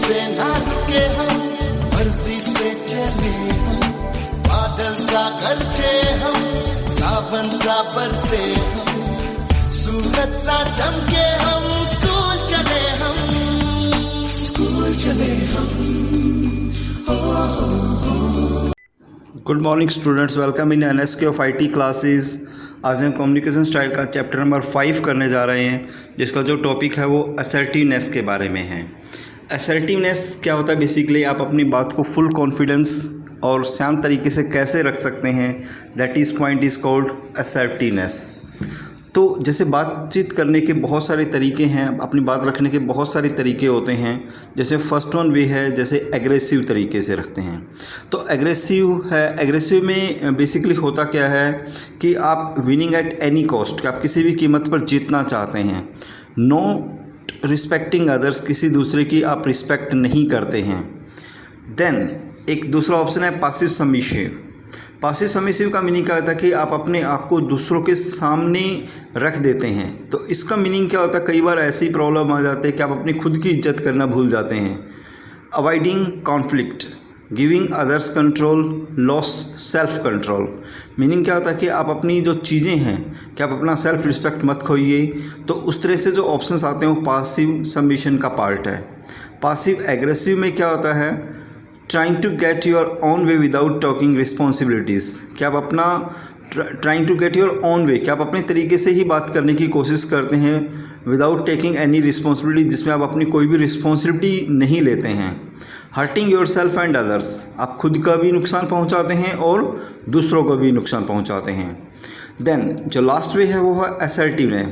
से ना रुके हम, मर्जी से चले हम, बादल सा गरजे हम, सावन सा बरसे हम, सूरज सा चमके हम, स्कूल चले हम, स्कूल चले हम। Good morning students, welcome in NSK of IT classes. आज हम कम्युनिकेशन स्टाइल का चैप्टर नंबर 5 करने जा रहे हैं, जिसका जो टॉपिक है वो असर्टिवनेस के बारे में है। असर्टिवनेस क्या होता है? बेसिकली आप अपनी बात को फुल कॉन्फिडेंस और शांत तरीके से कैसे रख सकते हैं, that is point is called assertiveness. तो जैसे बातचीत करने के बहुत सारे तरीके हैं, अपनी बात रखने के बहुत सारे तरीके होते हैं। जैसे फर्स्ट वन वे है, जैसे एग्रेसिव तरीके से रखते हैं। तो एग्रेसिव है, एग्रेसिव में बेसिकली होता क्या है कि आप विनिंग एट एनी कॉस्ट, आप किसी भी कीमत पर जीतना चाहते हैं। नो रिस्पेक्टिंग अदर्स, किसी दूसरे की आप रिस्पेक्ट नहीं करते हैं। देन एक दूसरा ऑप्शन है पासिव सबमिसिव। पासिव सबमिसिव का मीनिंग क्या होता है कि आप अपने आप को दूसरों के सामने रख देते हैं। तो इसका मीनिंग क्या होता है? कई बार ऐसी प्रॉब्लम आ जाती है कि आप अपनी खुद की इज्जत करना भूल जाते हैं। Avoiding conflict, giving others control, loss self control. Meaning क्या होता है कि आप अपनी जो चीज़ें हैं कि आप अपना सेल्फ रिस्पेक्ट मत खोइए। तो उस तरह से जो ऑप्शंस आते हैं वो पासिव सबमिशन का पार्ट है। पासिव एग्रेसिव में क्या होता है? Trying to get your own way without talking responsibilities. क्या आप अपना trying to get your own way, क्या आप अपने तरीके से ही बात करने की कोशिश करते हैं विदाउट टेकिंग एनी रिस्पॉन्सिबिलिटी, जिसमें आप अपनी कोई भी रिस्पॉन्सिबिलिटी नहीं लेते हैं। Hurting your self and others, आप खुद का भी नुकसान पहुंचाते हैं और दूसरों को भी नुकसान पहुंचाते हैं। देन जो लास्ट वे है वो है असर्टिवनेस।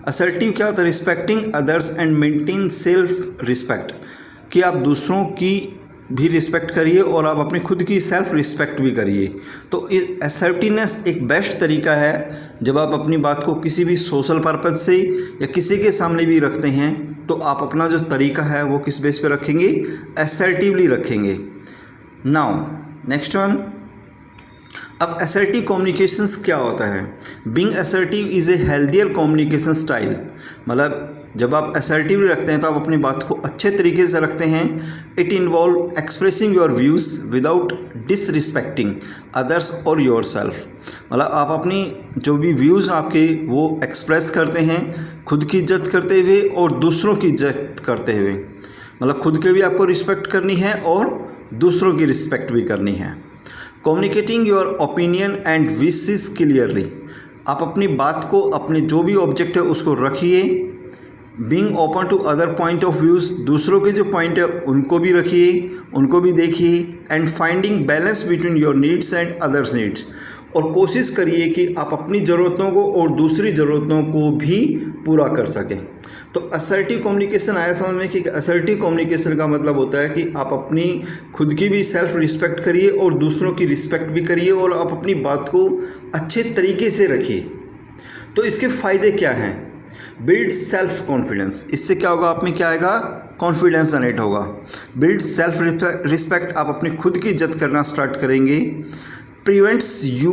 असर्टिव क्या होता है? Respecting others and maintain self respect, कि आप दूसरों की भी रिस्पेक्ट करिए और आप अपनी खुद की सेल्फ रिस्पेक्ट भी करिए। तो असर्टिवनेस एक बेस्ट तरीका है जब आप अपनी बात को किसी भी सोशल पर्पज से या किसी के सामने भी रखते हैं, तो आप अपना जो तरीका है वो किस बेस पे रखेंगे? असर्टिवली रखेंगे। नाउ नेक्स्ट वन, अब असर्टिव कम्युनिकेशंस क्या होता है? Being assertive is a healthier communication style. मतलब जब आप असर्टिव रखते हैं तो आप अपनी बात को अच्छे तरीके से रखते हैं। It involve expressing your views without disrespecting others और योर सेल्फ। मतलब आप अपनी जो भी व्यूज़ आपके वो एक्सप्रेस करते हैं खुद की इज्जत करते हुए और दूसरों की इज्जत करते हुए। मतलब खुद के भी आपको रिस्पेक्ट करनी है और दूसरों की रिस्पेक्ट भी करनी है। Communicating your opinion and wishes clearly, आप अपनी बात को, अपने जो भी ऑब्जेक्ट है उसको रखिए। Being open to other point of views, दूसरों के जो पॉइंट है उनको भी रखिए, उनको भी देखिए। And finding balance between your needs and others needs, और कोशिश करिए कि आप अपनी ज़रूरतों को और दूसरी ज़रूरतों को भी पूरा कर सकें। तो असर्टिव कम्युनिकेशन आया समझ में कि असर्टिव कम्युनिकेशन का मतलब होता है कि आप अपनी खुद की भी सेल्फ रिस्पेक्ट करिए और दूसरों की रिस्पेक्ट भी करिए और आप अपनी बात को अच्छे तरीके से रखिए। तो इसके फ़ायदे क्या हैं? बिल्ड सेल्फ कॉन्फिडेंस, इससे क्या होगा? आप में क्या आएगा? कॉन्फिडेंस जनरेट होगा। बिल्ड सेल्फ रिस्पेक्ट, आप अपनी खुद की इज्जत करना स्टार्ट करेंगे। Prevents you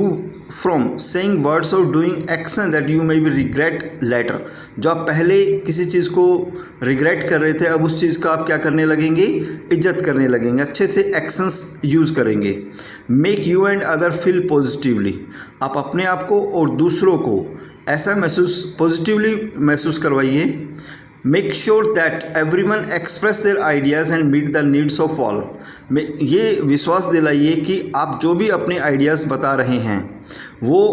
from saying words और doing action that you may be regret later. जो आप पहले किसी चीज़ को रिग्रेट कर रहे थे, अब उस चीज़ का आप क्या करने लगेंगे? इज्जत करने लगेंगे, अच्छे से एक्शंस यूज़ करेंगे। Make you and other feel positively, आप अपने आप को और दूसरों को ऐसा पॉजिटिवली महसूस करवाइए। Make sure that everyone express their ideas and meet the needs of all, ये विश्वास दिलाइए कि आप जो भी अपने आइडियाज़ बता रहे हैं वो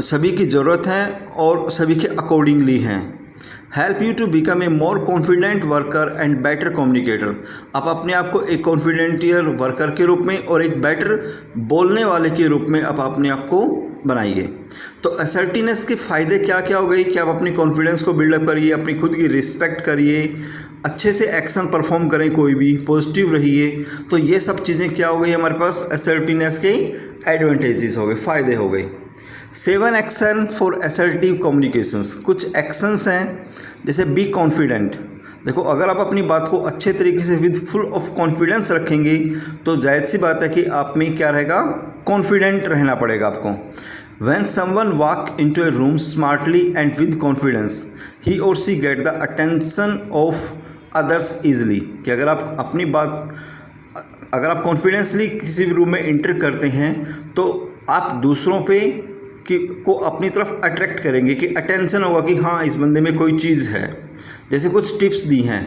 सभी की ज़रूरत है और सभी के अकॉर्डिंगली हैं। Help you to become a more confident worker and better communicator, आप अपने आप को एक कॉन्फिडेंटियर वर्कर के रूप में और एक बेटर बोलने वाले के रूप में आप अपने आप को बनाइए। तो असर्टिवनेस के फ़ायदे क्या क्या हो गई कि आप अपनी कॉन्फिडेंस को बिल्डअप करिए, अपनी खुद की रिस्पेक्ट करिए, अच्छे से एक्शन परफॉर्म करें, कोई भी पॉजिटिव रहिए। तो ये सब चीज़ें क्या हो गई हमारे पास? असर्टिवनेस के एडवांटेजेस हो गए, फ़ायदे हो गए। 7 एक्शन फॉर असर्टिव कम्युनिकेशंस, कुछ एक्शंस हैं जैसे बी कॉन्फिडेंट। देखो, अगर आप अपनी बात को अच्छे तरीके से विद फुल ऑफ कॉन्फिडेंस रखेंगे तो जायज़ सी बात है कि आप में क्या रहेगा? कॉन्फिडेंट रहना पड़ेगा आपको। When someone walk into a room smartly and with confidence, he or she get the attention of others easily, कि अगर आप कॉन्फिडेंसली किसी भी रूम में इंटर करते हैं तो आप दूसरों पे को अपनी तरफ अट्रैक्ट करेंगे, कि अटेंशन होगा कि हाँ इस बंदे में कोई चीज़ है। जैसे कुछ टिप्स दी हैं।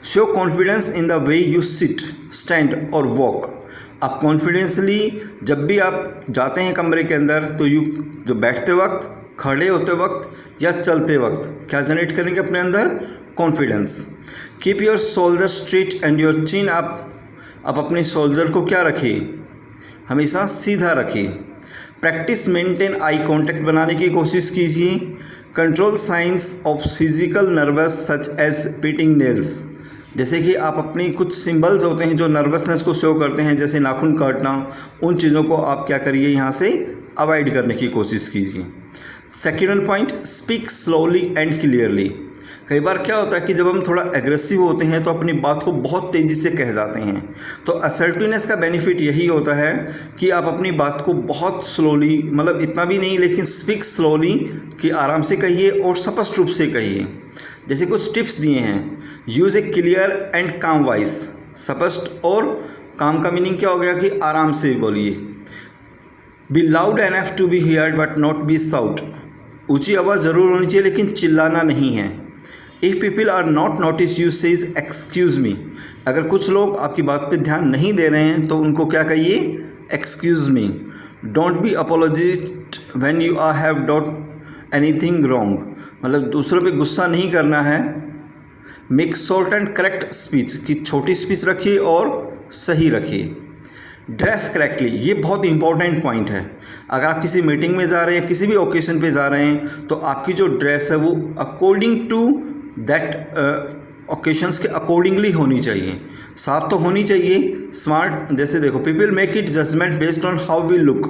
Show confidence in the way you sit, stand और वॉक। आप कॉन्फिडेंसली जब भी आप जाते हैं कमरे के अंदर तो जो बैठते वक्त, खड़े होते वक्त या चलते वक्त क्या जनरेट करेंगे अपने अंदर? Confidence. Keep your shoulder straight and your chin up. आप अपने शोल्डर को क्या रखिए? हमेशा सीधा रखिए। प्रैक्टिस मेंटेन आई कांटेक्ट बनाने की कोशिश कीजिए। Control signs of physical nervous such as beating nails. जैसे कि आप अपनी कुछ सिंबल्स होते हैं जो नर्वसनेस को शो करते हैं, जैसे नाखून काटना, उन चीज़ों को आप क्या करिए, यहाँ से अवॉइड करने की कोशिश कीजिए। Second point, speak slowly and clearly. कई बार क्या होता है कि जब हम थोड़ा एग्रेसिव होते हैं तो अपनी बात को बहुत तेज़ी से कह जाते हैं। तो असर्टिवनेस का बेनिफिट यही होता है कि आप अपनी बात को बहुत स्लोली, मतलब इतना भी नहीं लेकिन स्पीक स्लोली, कि आराम से कहिए और स्पष्ट रूप से कहिए। जैसे कुछ टिप्स दिए हैं। यूज़ ए क्लियर एंड काम वॉइस। स्पष्ट और काम का मीनिंग क्या हो गया कि आराम से बोलिए। Be loud enough to be heard but not be shout. ऊंची आवाज़ ज़रूर होनी चाहिए लेकिन चिल्लाना नहीं है। If people are not notice you says excuse me. अगर कुछ लोग आपकी बात पे ध्यान नहीं दे रहे हैं तो उनको क्या कहिए? Excuse me. Don't be apologist when you are have dot anything wrong. मतलब दूसरों पे गुस्सा नहीं करना है। Make short and correct speech, की छोटी स्पीच रखिए और सही रखिए। ड्रेस करेक्टली, ये बहुत इंपॉर्टेंट पॉइंट है। अगर आप किसी मीटिंग में जा रहे हैं, किसी भी ओकेशन पे जा रहे हैं, तो आपकी जो ड्रेस है वो अकॉर्डिंग टू दैट ओकेशंस के अकॉर्डिंगली होनी चाहिए। साफ तो होनी चाहिए, स्मार्ट। जैसे देखो, people make it judgement based on how we look.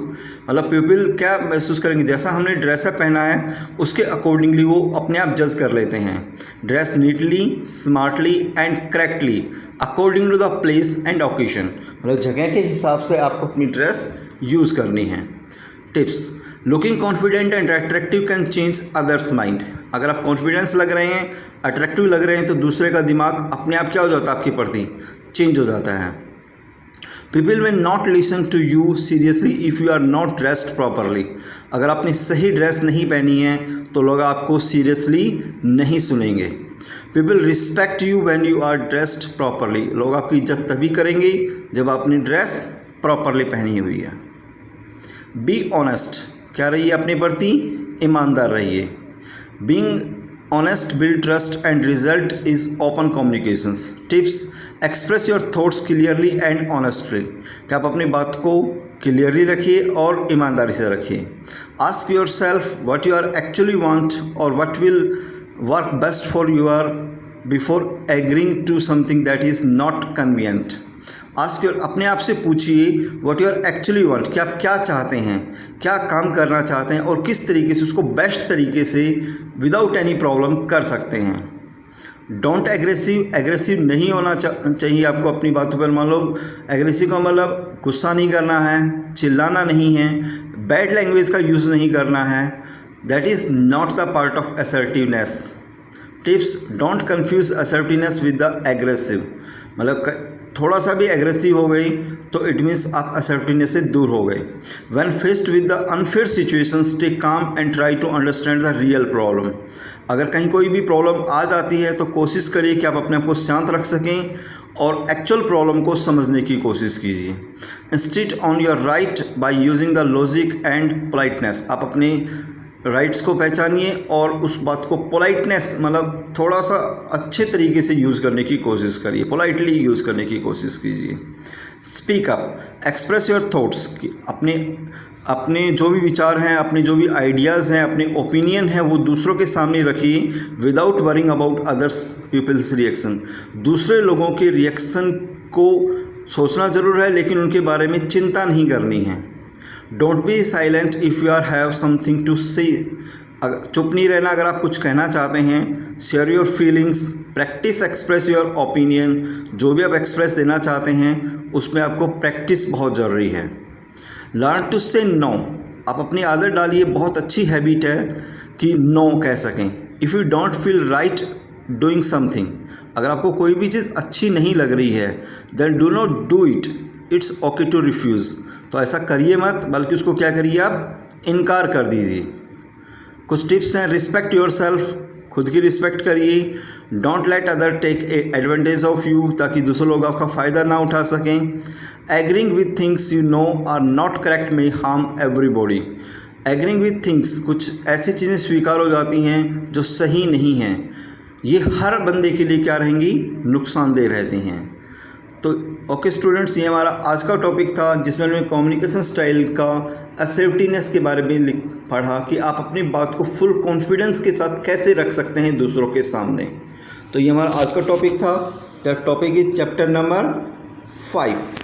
मतलब पीपल क्या महसूस करेंगे, जैसा हमने ड्रेसअप पहना है उसके अकॉर्डिंगली वो अपने आप जज कर लेते हैं। Dress neatly, smartly and correctly according to the place and occasion. मतलब जगह के हिसाब से आपको अपनी ड्रेस यूज़ करनी है। Tips, looking confident and attractive can change others mind. अगर आप कॉन्फिडेंस लग रहे हैं, अट्रैक्टिव लग रहे हैं, तो दूसरे का दिमाग अपने आप क्या हो जाता है, आपके प्रति चेंज हो जाता है। People will not listen to you seriously if you are not dressed properly. अगर आपने सही ड्रेस नहीं पहनी है तो लोग आपको सीरियसली नहीं सुनेंगे। People respect you when you are dressed properly. लोग आपकी इज्जत तभी करेंगे जब आपने ड्रेस प्रॉपरली पहनी हुई है। बी ऑनेस्ट, क्या रहिए अपने प्रति ईमानदार रहिए। Being honest build trust and result is open communications. Tips, express your thoughts clearly and honestly. क्या आप अपनी बात को क्लियरली रखिए और ईमानदारी से रखिए। Ask yourself what you are actually want और what will work best for you are before agreeing to something that is not convenient. Ask your, अपने आप से पूछिए what you are actually want, कि आप क्या चाहते हैं, क्या काम करना चाहते हैं और किस तरीके से उसको बेस्ट तरीके से विदाउट एनी प्रॉब्लम कर सकते हैं। डोंट एग्रेसिव, एग्रेसिव नहीं होना चाहिए आपको अपनी बातों पर। मान लो एग्रेसिव का मतलब गुस्सा नहीं करना है, चिल्लाना नहीं है, बैड लैंग्वेज का यूज़ नहीं करना है। That is not the part of assertiveness. Tips, don't confuse assertiveness with the aggressive. मतलब थोड़ा सा भी एग्रेसिव हो गई तो इट मीन्स आप असर्टिवनेस से दूर हो गए। When faced with the unfair situation stay calm and try to understand the real problem. अगर कहीं कोई भी प्रॉब्लम आ जाती है तो कोशिश करिए कि आप अपने आप को शांत रख सकें और एक्चुअल प्रॉब्लम को समझने की कोशिश कीजिए। Insist on your right by using the logic and politeness. आप अपने राइट्स को पहचानिए और उस बात को पोलाइटनेस, मतलब थोड़ा सा अच्छे तरीके से यूज़ करने की कोशिश करिए, पोलाइटली यूज़ करने की कोशिश कीजिए। Speak up, express your thoughts. अपने जो भी विचार हैं, अपने जो भी आइडियाज़ हैं, अपने ओपिनियन हैं, वो दूसरों के सामने रखिए without worrying about others people's reaction. दूसरे लोगों के रिएक्शन को सोचना ज़रूर है लेकिन उनके बारे में चिंता नहीं करनी है। Don't be silent if you are have something to say. चुप नहीं रहना अगर आप कुछ कहना चाहते हैं। Share your feelings, practice express your opinion. जो भी आप एक्सप्रेस देना चाहते हैं उसमें आपको प्रैक्टिस बहुत ज़रूरी है। लर्न टू से नो। आप अपनी आदत डालिए, बहुत अच्छी हैबिट है कि नो कह सकें। If you don't feel right doing something, अगर आपको कोई भी चीज़ अच्छी नहीं लग रही है then do not do it, it's okay to refuse. तो ऐसा करिए मत, बल्कि उसको क्या करिए, आप इनकार कर दीजिए। कुछ टिप्स हैं, रिस्पेक्ट योर सेल्फ, खुद की रिस्पेक्ट करिए। Don't let other take advantage of you, ताकि दूसरे लोग आपका फ़ायदा ना उठा सकें। Agreeing with things you know are not correct may harm everybody. Agreeing with things, कुछ ऐसी चीज़ें स्वीकार हो जाती हैं जो सही नहीं हैं, ये हर बंदे के लिए क्या रहेंगी, नुकसानदेह रहती हैं। तो ओके स्टूडेंट्स, ये हमारा आज का टॉपिक था जिसमें हमने कम्युनिकेशन स्टाइल का असर्टिवनेस के बारे में पढ़ा कि आप अपनी बात को फुल कॉन्फिडेंस के साथ कैसे रख सकते हैं दूसरों के सामने। तो ये हमारा आज का टॉपिक था। The topic is chapter number 5।